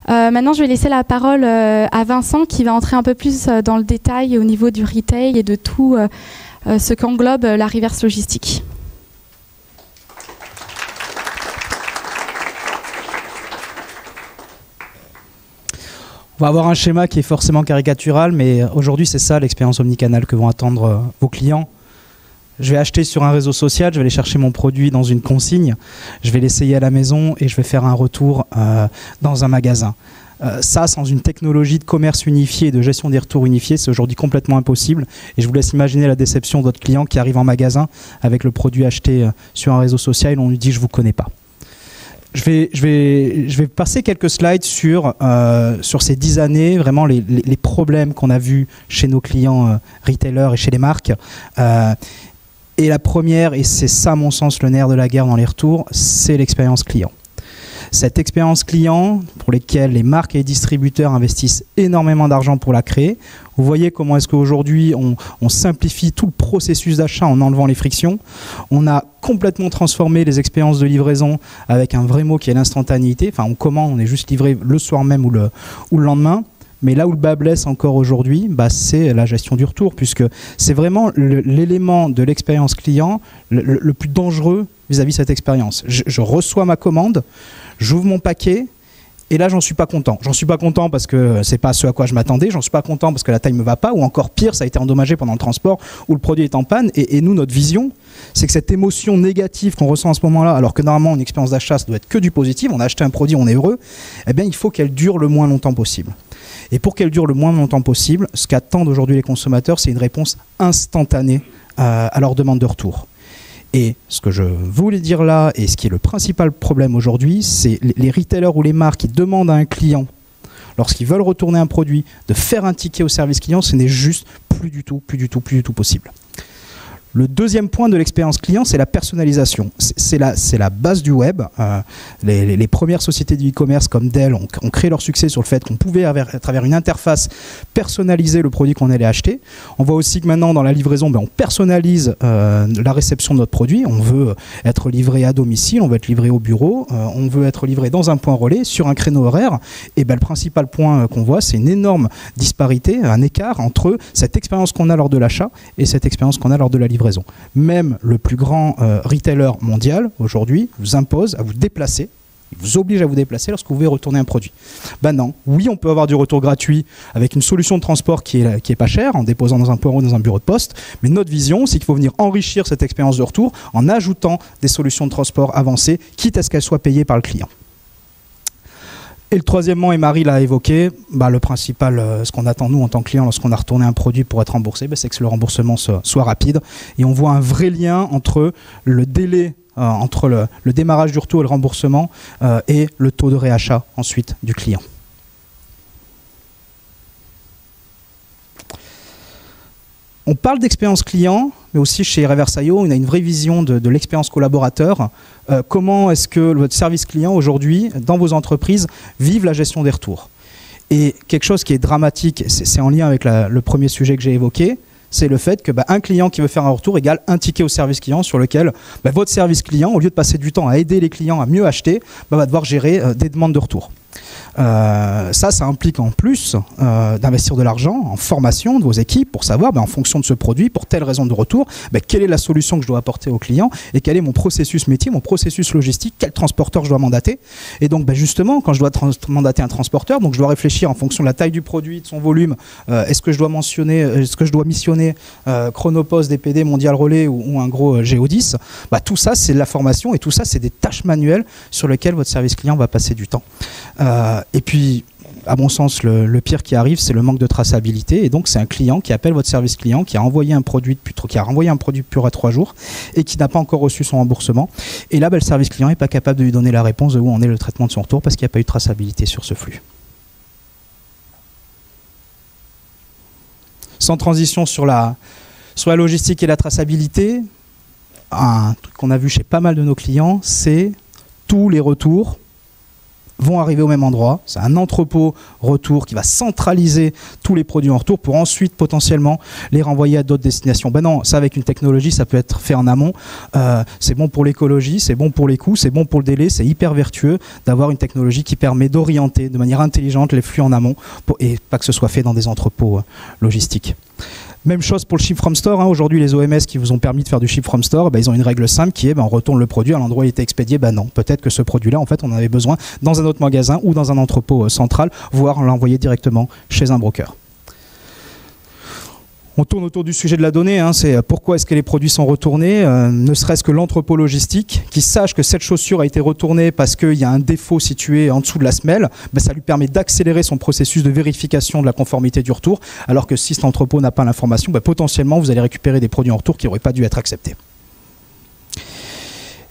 Maintenant, je vais laisser la parole à Vincent qui va entrer un peu plus dans le détail au niveau du retail et de tout ce qu'englobe la reverse logistique. On va avoir un schéma qui est forcément caricatural, mais aujourd'hui c'est ça l'expérience omnicanal que vont attendre vos clients. Je vais acheter sur un réseau social, je vais aller chercher mon produit dans une consigne, je vais l'essayer à la maison et je vais faire un retour dans un magasin. Ça, sans une technologie de commerce unifié et de gestion des retours unifiés, c'est aujourd'hui complètement impossible. Et je vous laisse imaginer la déception de votre client qui arrive en magasin avec le produit acheté sur un réseau social et on lui dit « je ne vous connais pas ». Je vais passer quelques slides sur ces 10 années, vraiment les problèmes qu'on a vus chez nos clients retailers et chez les marques. Et la première, et c'est ça à mon sens le nerf de la guerre dans les retours, c'est l'expérience client. Cette expérience client pour lesquelles les marques et les distributeurs investissent énormément d'argent pour la créer. Vous voyez comment est-ce qu'aujourd'hui on simplifie tout le processus d'achat en enlevant les frictions. On a complètement transformé les expériences de livraison avec un vrai mot qui est l'instantanéité. Enfin, on commande, on est juste livré le soir même ou le lendemain. Mais là où le bas blesse encore aujourd'hui, c'est la gestion du retour, puisque c'est vraiment l'élément de l'expérience client le plus dangereux vis-à-vis de cette expérience. Je reçois ma commande, j'ouvre mon paquet, et là, j'en suis pas content. J'en suis pas content parce que c'est pas ce à quoi je m'attendais, j'en suis pas content parce que la taille me va pas, ou encore pire, ça a été endommagé pendant le transport, ou le produit est en panne, et nous, notre vision, c'est que cette émotion négative qu'on ressent en ce moment-là, alors que normalement, une expérience d'achat, ça doit être que du positif, on a acheté un produit, on est heureux, eh bien, il faut qu'elle dure le moins longtemps possible. Et pour qu'elle dure le moins longtemps possible, ce qu'attendent aujourd'hui les consommateurs, c'est une réponse instantanée à leur demande de retour. Et ce que je voulais dire là, et ce qui est le principal problème aujourd'hui, c'est les retailers ou les marques qui demandent à un client, lorsqu'ils veulent retourner un produit, de faire un ticket au service client, ce n'est juste plus du tout possible. Le deuxième point de l'expérience client, c'est la personnalisation. C'est la base du web. Les premières sociétés de e-commerce comme Dell ont créé leur succès sur le fait qu'on pouvait, à travers une interface, personnaliser le produit qu'on allait acheter. On voit aussi que maintenant, dans la livraison, on personnalise la réception de notre produit. On veut être livré à domicile, on veut être livré au bureau, on veut être livré dans un point relais, sur un créneau horaire. Et le principal point qu'on voit, c'est une énorme disparité, un écart entre cette expérience qu'on a lors de l'achat et cette expérience qu'on a lors de la livraison. Même le plus grand retailer mondial aujourd'hui vous impose à vous déplacer, il vous oblige à vous déplacer lorsque vous voulez retourner un produit. Non, oui, on peut avoir du retour gratuit avec une solution de transport qui est pas chère, en déposant dans un point dans un bureau de poste, mais notre vision, c'est qu'il faut venir enrichir cette expérience de retour en ajoutant des solutions de transport avancées, quitte à ce qu'elles soient payées par le client. Et le troisièmement, et Marie l'a évoqué, le principal, ce qu'on attend nous en tant que client lorsqu'on a retourné un produit pour être remboursé, c'est que le remboursement soit rapide. Et on voit un vrai lien entre le délai, entre le démarrage du retour et le remboursement et le taux de réachat ensuite du client. On parle d'expérience client, mais aussi chez Reverse.io, on a une vraie vision de l'expérience collaborateur. Comment est-ce que votre service client aujourd'hui, dans vos entreprises, vive la gestion des retours? Et quelque chose qui est dramatique, c'est en lien avec le premier sujet que j'ai évoqué, c'est le fait que un client qui veut faire un retour égale un ticket au service client sur lequel votre service client, au lieu de passer du temps à aider les clients à mieux acheter, va devoir gérer des demandes de retour. Ça implique en plus d'investir de l'argent en formation de vos équipes pour savoir en fonction de ce produit, pour telle raison de retour, quelle est la solution que je dois apporter au client et quel est mon processus métier, mon processus logistique, quel transporteur je dois mandater. Et donc justement, quand je dois mandater un transporteur, donc je dois réfléchir en fonction de la taille du produit, de son volume, est-ce que je dois missionner Chronopost, DPD, Mondial Relais ou un gros Géodis. Tout ça, c'est de la formation et tout ça, c'est des tâches manuelles sur lesquelles votre service client va passer du temps. Et puis, à mon sens, le pire qui arrive, c'est le manque de traçabilité. Et donc, c'est un client qui appelle votre service client, qui a renvoyé un produit depuis 3 jours et qui n'a pas encore reçu son remboursement. Et là, le service client n'est pas capable de lui donner la réponse de où en est le traitement de son retour parce qu'il n'y a pas eu de traçabilité sur ce flux. Sans transition sur la logistique et la traçabilité, un truc qu'on a vu chez pas mal de nos clients, c'est tous les retours vont arriver au même endroit. C'est un entrepôt retour qui va centraliser tous les produits en retour pour ensuite potentiellement les renvoyer à d'autres destinations. Ben non, ça avec une technologie, ça peut être fait en amont. C'est bon pour l'écologie, c'est bon pour les coûts, c'est bon pour le délai, c'est hyper vertueux d'avoir une technologie qui permet d'orienter de manière intelligente les flux en amont et pas que ce soit fait dans des entrepôts logistiques. Même chose pour le ship from store. Aujourd'hui, les OMS qui vous ont permis de faire du ship from store, ils ont une règle simple qui est on retourne le produit à l'endroit où il était expédié. Non, peut-être que ce produit-là, en fait, on en avait besoin dans un autre magasin ou dans un entrepôt central, voire l'envoyer directement chez un broker. On tourne autour du sujet de la donnée, c'est pourquoi est-ce que les produits sont retournés, ne serait-ce que l'entrepôt logistique, qui sache que cette chaussure a été retournée parce qu'il y a un défaut situé en dessous de la semelle, ça lui permet d'accélérer son processus de vérification de la conformité du retour, alors que si cet entrepôt n'a pas l'information, potentiellement vous allez récupérer des produits en retour qui n'auraient pas dû être acceptés.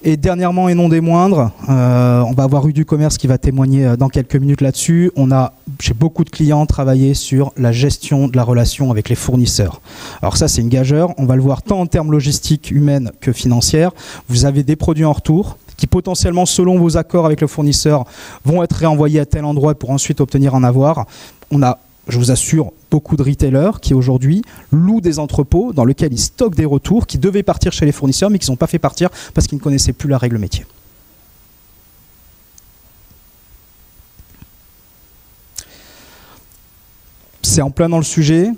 Et dernièrement et non des moindres, on va avoir du commerce qui va témoigner dans quelques minutes là-dessus. On a, chez beaucoup de clients, travaillé sur la gestion de la relation avec les fournisseurs. Alors ça, c'est une gageure. On va le voir tant en termes logistiques, humaines que financières. Vous avez des produits en retour qui potentiellement, selon vos accords avec le fournisseur, vont être réenvoyés à tel endroit pour ensuite obtenir un avoir. On a, je vous assure, beaucoup de retailers qui aujourd'hui louent des entrepôts dans lesquels ils stockent des retours qui devaient partir chez les fournisseurs mais qui ne sont pas fait partir parce qu'ils ne connaissaient plus la règle métier. C'est en plein dans le sujet,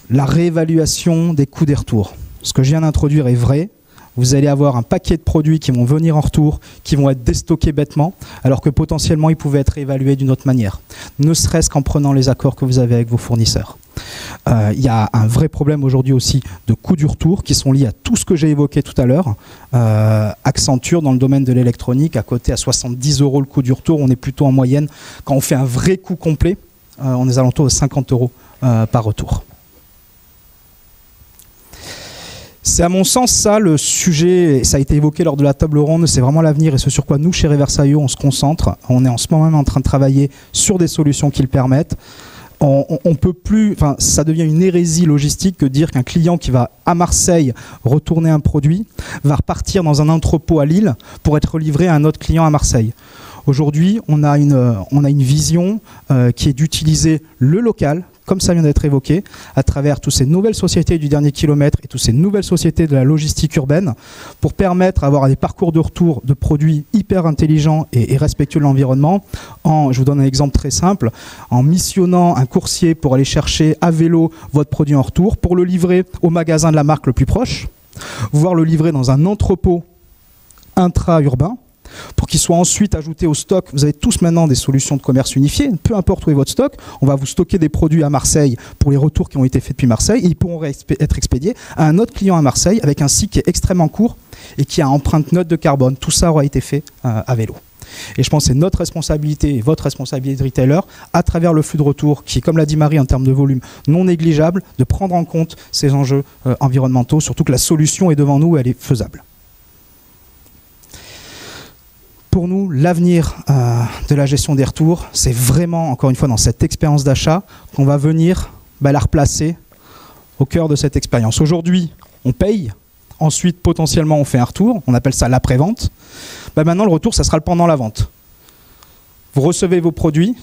la réévaluation des coûts des retours. Ce que je viens d'introduire est vrai. Vous allez avoir un paquet de produits qui vont venir en retour, qui vont être déstockés bêtement, alors que potentiellement ils pouvaient être évalués d'une autre manière, ne serait-ce qu'en prenant les accords que vous avez avec vos fournisseurs. Il y a un vrai problème aujourd'hui aussi de coûts du retour qui sont liés à tout ce que j'ai évoqué tout à l'heure. Accenture dans le domaine de l'électronique, à côté à 70 € le coût du retour, on est plutôt en moyenne, quand on fait un vrai coût complet, on est alentours de 50 € par retour. C'est à mon sens ça le sujet, et ça a été évoqué lors de la table ronde, c'est vraiment l'avenir et ce sur quoi nous chez Reverse.io on se concentre. On est en ce moment même en train de travailler sur des solutions qui le permettent. On peut plus, ça devient une hérésie logistique que dire qu'un client qui va à Marseille retourner un produit va repartir dans un entrepôt à Lille pour être livré à un autre client à Marseille. Aujourd'hui, on a une vision qui est d'utiliser le local, comme ça vient d'être évoqué, à travers toutes ces nouvelles sociétés du dernier kilomètre et toutes ces nouvelles sociétés de la logistique urbaine, pour permettre d'avoir des parcours de retour de produits hyper intelligents et respectueux de l'environnement. Je vous donne un exemple très simple, en missionnant un coursier pour aller chercher à vélo votre produit en retour, pour le livrer au magasin de la marque le plus proche, voire le livrer dans un entrepôt intra-urbain, pour qu'il soit ensuite ajouté au stock. Vous avez tous maintenant des solutions de commerce unifiées, peu importe où est votre stock, on va vous stocker des produits à Marseille pour les retours qui ont été faits depuis Marseille, et ils pourront être expédiés à un autre client à Marseille avec un cycle qui est extrêmement court et qui a empreinte neutre de carbone. Tout ça aura été fait à vélo. Et je pense que c'est notre responsabilité et votre responsabilité de retailer, à travers le flux de retour, qui est, comme l'a dit Marie, en termes de volume non négligeable, de prendre en compte ces enjeux environnementaux, surtout que la solution est devant nous et elle est faisable. Pour nous, l'avenir de la gestion des retours, c'est vraiment, encore une fois, dans cette expérience d'achat, qu'on va venir la replacer au cœur de cette expérience. Aujourd'hui, on paye, ensuite, potentiellement, on fait un retour, on appelle ça l'après-vente. Maintenant, le retour, ça sera le pendant la vente. Vous recevez vos produits,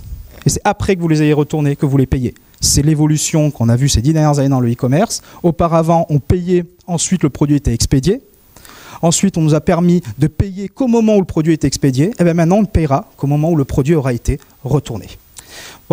et c'est après que vous les ayez retournés que vous les payez. C'est l'évolution qu'on a vue ces 10 dernières années dans le e-commerce. Auparavant, on payait, ensuite le produit était expédié. Ensuite, on nous a permis de payer qu'au moment où le produit est expédié. Et bien maintenant, on ne paiera qu'au moment où le produit aura été retourné. Voilà.